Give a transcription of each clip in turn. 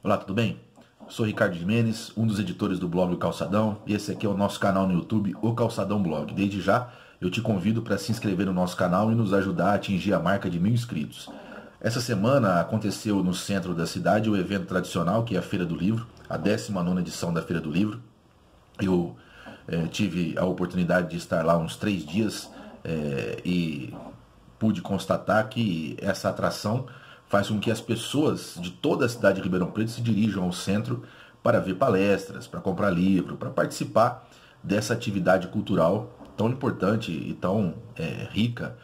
Olá, tudo bem? Sou Ricardo Jimenez, um dos editores do blog O Calçadão, e esse aqui é o nosso canal no YouTube, O Calçadão Blog. Desde já, eu te convido para se inscrever no nosso canal e nos ajudar a atingir a marca de 1000 inscritos. Essa semana aconteceu no centro da cidade o evento tradicional, que é a Feira do Livro, a 19ª edição da Feira do Livro. Eu tive a oportunidade de estar lá uns 3 dias e pude constatar que essa atração faz com que as pessoas de toda a cidade de Ribeirão Preto se dirijam ao centro para ver palestras, para comprar livro, para participar dessa atividade cultural tão importante e tão rica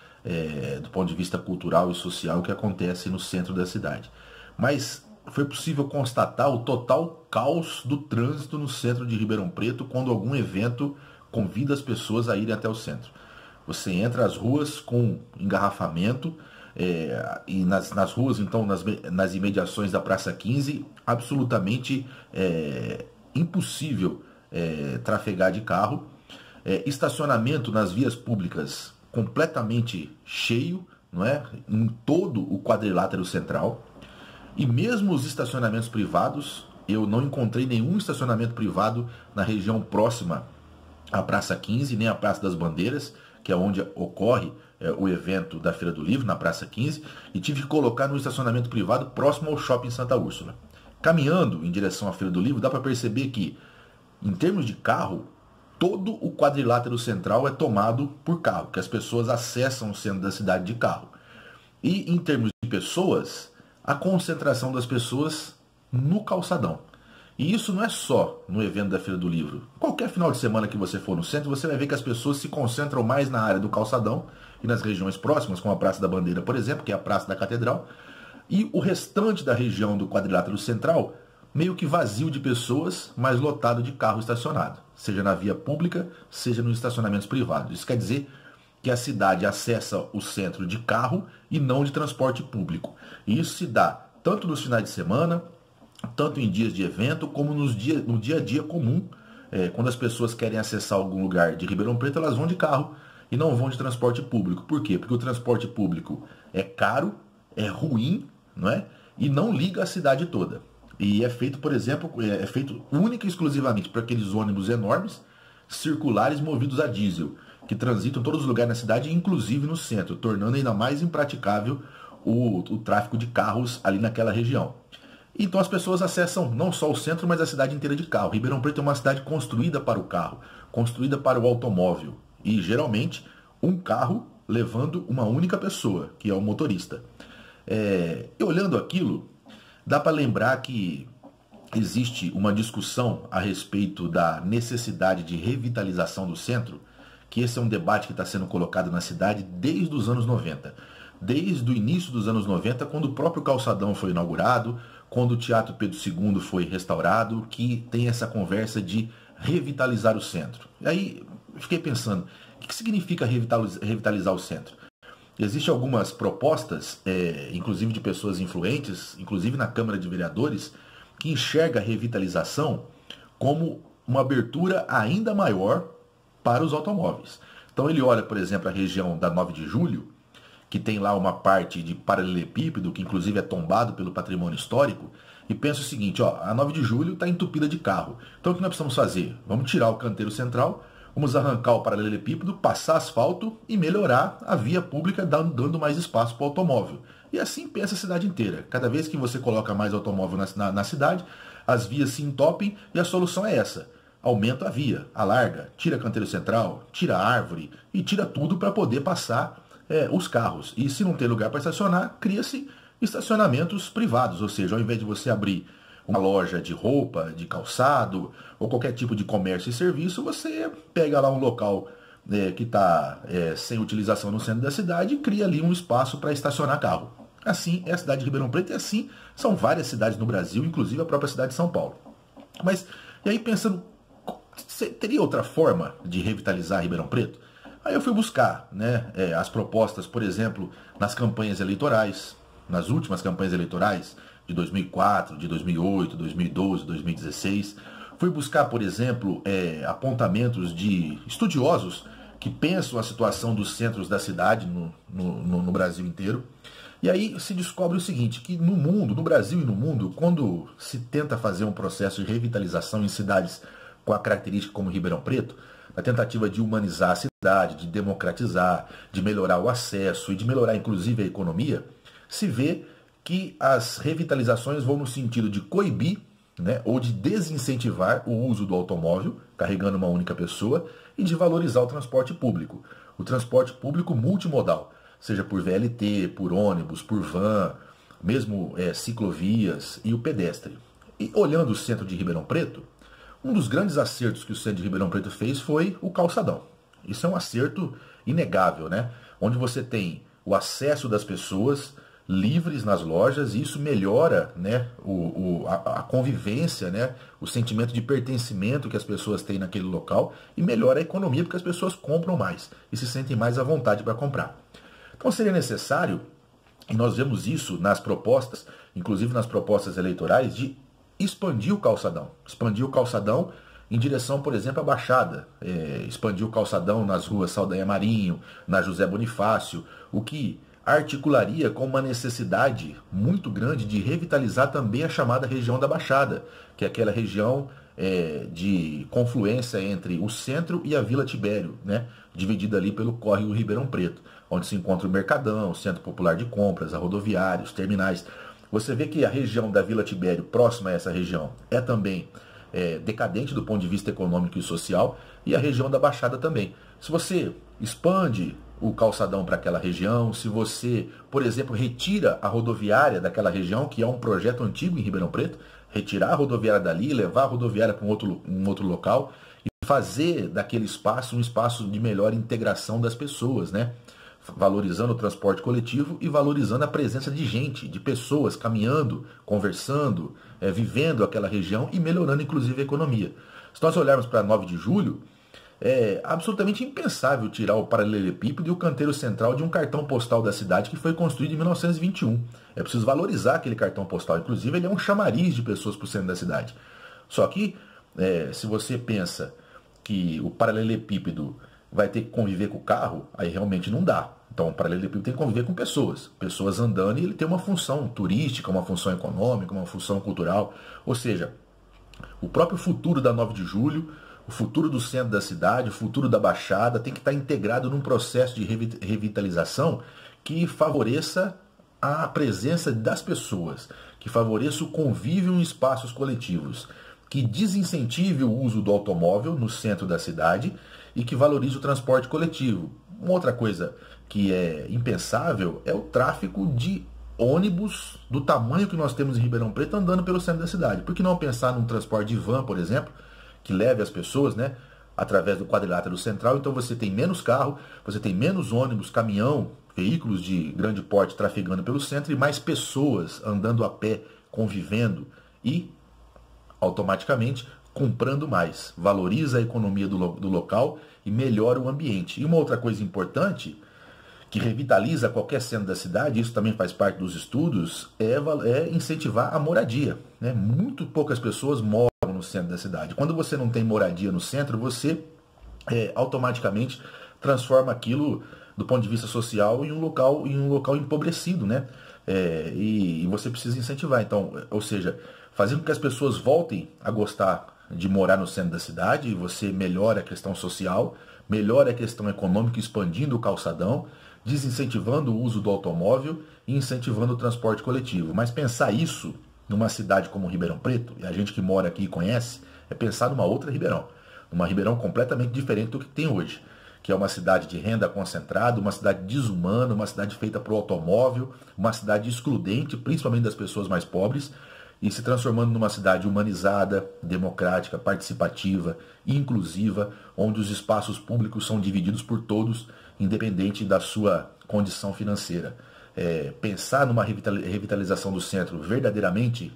do ponto de vista cultural e social que acontece no centro da cidade. Mas foi possível constatar o total caos do trânsito no centro de Ribeirão Preto quando algum evento convida as pessoas a irem até o centro. Você entra às ruas com engarrafamento, e nas ruas, então, nas imediações da Praça 15, absolutamente impossível trafegar de carro. Estacionamento nas vias públicas completamente cheio, não é? Em todo o quadrilátero central. E mesmo os estacionamentos privados, eu não encontrei nenhum estacionamento privado na região próxima à Praça 15, nem à Praça das Bandeiras, que é onde ocorre o evento da Feira do Livro, na Praça 15, e tive que colocar no estacionamento privado próximo ao Shopping Santa Úrsula. Caminhando em direção à Feira do Livro, dá para perceber que, em termos de carro, todo o quadrilátero central é tomado por carro, que as pessoas acessam o centro da cidade de carro. E, em termos de pessoas, a concentração das pessoas no calçadão. E isso não é só no evento da Feira do Livro. Qualquer final de semana que você for no centro, você vai ver que as pessoas se concentram mais na área do calçadão e nas regiões próximas, como a Praça da Bandeira, por exemplo, que é a Praça da Catedral, e o restante da região do quadrilátero central meio que vazio de pessoas, mas lotado de carro estacionado, seja na via pública, seja nos estacionamentos privados. Isso quer dizer que a cidade acessa o centro de carro e não de transporte público. E isso se dá tanto nos finais de semana, tanto em dias de evento, como no dia a dia comum. Quando as pessoas querem acessar algum lugar de Ribeirão Preto, elas vão de carro e não vão de transporte público. Por quê? Porque o transporte público é caro, é ruim, não é? E não liga a cidade toda. E é feito, por exemplo, é feito única e exclusivamente para aqueles ônibus enormes, circulares movidos a diesel, que transitam em todos os lugares na cidade, inclusive no centro, tornando ainda mais impraticável o tráfego de carros ali naquela região. Então as pessoas acessam não só o centro, mas a cidade inteira de carro. Ribeirão Preto é uma cidade construída para o carro, construída para o automóvel. E geralmente um carro levando uma única pessoa, que é o motorista. E olhando aquilo, dá para lembrar que existe uma discussão a respeito da necessidade de revitalização do centro, que esse é um debate que está sendo colocado na cidade desde os anos 90. Desde o início dos anos 90, quando o próprio calçadão foi inaugurado, quando o Teatro Pedro II foi restaurado, que tem essa conversa de revitalizar o centro. E aí fiquei pensando, o que significa revitalizar o centro? Existem algumas propostas, inclusive de pessoas influentes, inclusive na Câmara de Vereadores, que enxerga a revitalização como uma abertura ainda maior para os automóveis. Então ele olha, por exemplo, a região da 9 de Julho, que tem lá uma parte de paralelepípedo, que inclusive é tombado pelo patrimônio histórico, e pensa o seguinte, a 9 de Julho está entupida de carro. Então o que nós precisamos fazer? Vamos tirar o canteiro central, vamos arrancar o paralelepípedo, passar asfalto e melhorar a via pública, dando mais espaço para o automóvel. E assim pensa a cidade inteira. Cada vez que você coloca mais automóvel na cidade, as vias se entopem e a solução é essa. Aumenta a via, alarga, tira canteiro central, tira a árvore e tira tudo para poder passar os carros. E se não tem lugar para estacionar, cria-se estacionamentos privados. Ou seja, ao invés de você abrir uma loja de roupa, de calçado ou qualquer tipo de comércio e serviço, você pega lá um local que está sem utilização no centro da cidade e cria ali um espaço para estacionar carro. Assim é a cidade de Ribeirão Preto e assim são várias cidades no Brasil, inclusive a própria cidade de São Paulo. Mas, e aí pensando, teria outra forma de revitalizar Ribeirão Preto? Aí eu fui buscar as propostas, por exemplo, nas campanhas eleitorais, nas últimas campanhas eleitorais de 2004, de 2008, 2012, 2016. Fui buscar, por exemplo, apontamentos de estudiosos que pensam a situação dos centros da cidade no Brasil inteiro. E aí se descobre o seguinte, que no mundo, no Brasil e no mundo, quando se tenta fazer um processo de revitalização em cidades com a característica como Ribeirão Preto, na tentativa de humanizar a cidade, de democratizar, de melhorar o acesso e de melhorar inclusive a economia, se vê que as revitalizações vão no sentido de coibir, né, ou de desincentivar o uso do automóvel, carregando uma única pessoa, e de valorizar o transporte público. O transporte público multimodal, seja por VLT, por ônibus, por van, mesmo ciclovias e o pedestre. E olhando o centro de Ribeirão Preto, um dos grandes acertos que o centro de Ribeirão Preto fez foi o calçadão. Isso é um acerto inegável, né? Onde você tem o acesso das pessoas livres nas lojas, e isso melhora, né, a convivência, né, o sentimento de pertencimento que as pessoas têm naquele local, e melhora a economia porque as pessoas compram mais e se sentem mais à vontade para comprar. Então seria necessário, e nós vemos isso nas propostas, inclusive nas propostas eleitorais, de expandir o calçadão. Expandir o calçadão em direção, por exemplo, à Baixada. Expandir o calçadão nas ruas Saldanha Marinho, na José Bonifácio, o que articularia com uma necessidade muito grande de revitalizar também a chamada região da Baixada, que é aquela região de confluência entre o centro e a Vila Tibério, né? Dividida ali pelo córrego Ribeirão Preto, onde se encontra o Mercadão, o Centro Popular de Compras, a rodoviária, os terminais. Você vê que a região da Vila Tibério, próxima a essa região, é também decadente do ponto de vista econômico e social, e a região da Baixada também. Se você expande o calçadão para aquela região, se você, por exemplo, retira a rodoviária daquela região, que é um projeto antigo em Ribeirão Preto, retirar a rodoviária dali, levar a rodoviária para um outro local e fazer daquele espaço um espaço de melhor integração das pessoas, né? Valorizando o transporte coletivo e valorizando a presença de gente, de pessoas caminhando, conversando, vivendo aquela região e melhorando inclusive a economia. Se nós olharmos para 9 de julho, é absolutamente impensável tirar o paralelepípedo e o canteiro central de um cartão postal da cidade que foi construído em 1921. É preciso valorizar aquele cartão postal. Inclusive, ele é um chamariz de pessoas para o centro da cidade. Só que, se você pensa que o paralelepípedo vai ter que conviver com o carro, aí realmente não dá. Então, o paralelepípedo tem que conviver com pessoas. Pessoas andando, e ele tem uma função turística, uma função econômica, uma função cultural. Ou seja, o próprio futuro da 9 de julho, o futuro do centro da cidade, o futuro da Baixada tem que estar integrado num processo de revitalização que favoreça a presença das pessoas, que favoreça o convívio em espaços coletivos, que desincentive o uso do automóvel no centro da cidade e que valorize o transporte coletivo. Uma outra coisa que é impensável é o tráfego de ônibus do tamanho que nós temos em Ribeirão Preto andando pelo centro da cidade. Por que não pensar num transporte de van, por exemplo, que leve as pessoas, né, através do quadrilátero central? Então você tem menos carro, você tem menos ônibus, caminhão, veículos de grande porte trafegando pelo centro e mais pessoas andando a pé, convivendo e, automaticamente, comprando mais. Valoriza a economia do local e melhora o ambiente. E uma outra coisa importante, que revitaliza qualquer centro da cidade, isso também faz parte dos estudos, é incentivar a moradia, né? Muito poucas pessoas moram no centro da cidade. Quando você não tem moradia no centro, você automaticamente transforma aquilo, do ponto de vista social, em um local empobrecido, né? E você precisa incentivar. Então, ou seja, fazer com que as pessoas voltem a gostar de morar no centro da cidade, você melhora a questão social, melhora a questão econômica, expandindo o calçadão, desincentivando o uso do automóvel e incentivando o transporte coletivo. Mas pensar isso numa cidade como Ribeirão Preto, e a gente que mora aqui e conhece, é pensar numa outra Ribeirão. Uma Ribeirão completamente diferente do que tem hoje, que é uma cidade de renda concentrada, uma cidade desumana, uma cidade feita para o automóvel, uma cidade excludente, principalmente das pessoas mais pobres, e se transformando numa cidade humanizada, democrática, participativa, inclusiva, onde os espaços públicos são divididos por todos, independente da sua condição financeira. Pensar numa revitalização do centro verdadeiramente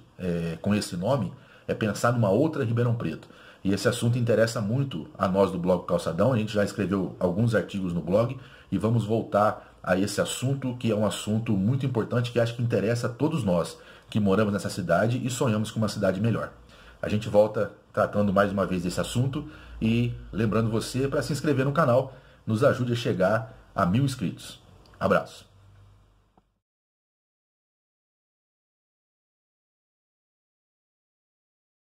com esse nome é pensar numa outra Ribeirão Preto. E esse assunto interessa muito a nós do blog Calçadão. A gente já escreveu alguns artigos no blog e vamos voltar a esse assunto, que é um assunto muito importante, que acho que interessa a todos nós que moramos nessa cidade e sonhamos com uma cidade melhor. A gente volta tratando mais uma vez desse assunto e lembrando você para se inscrever no canal, nos ajude a chegar a 1000 inscritos. Abraço.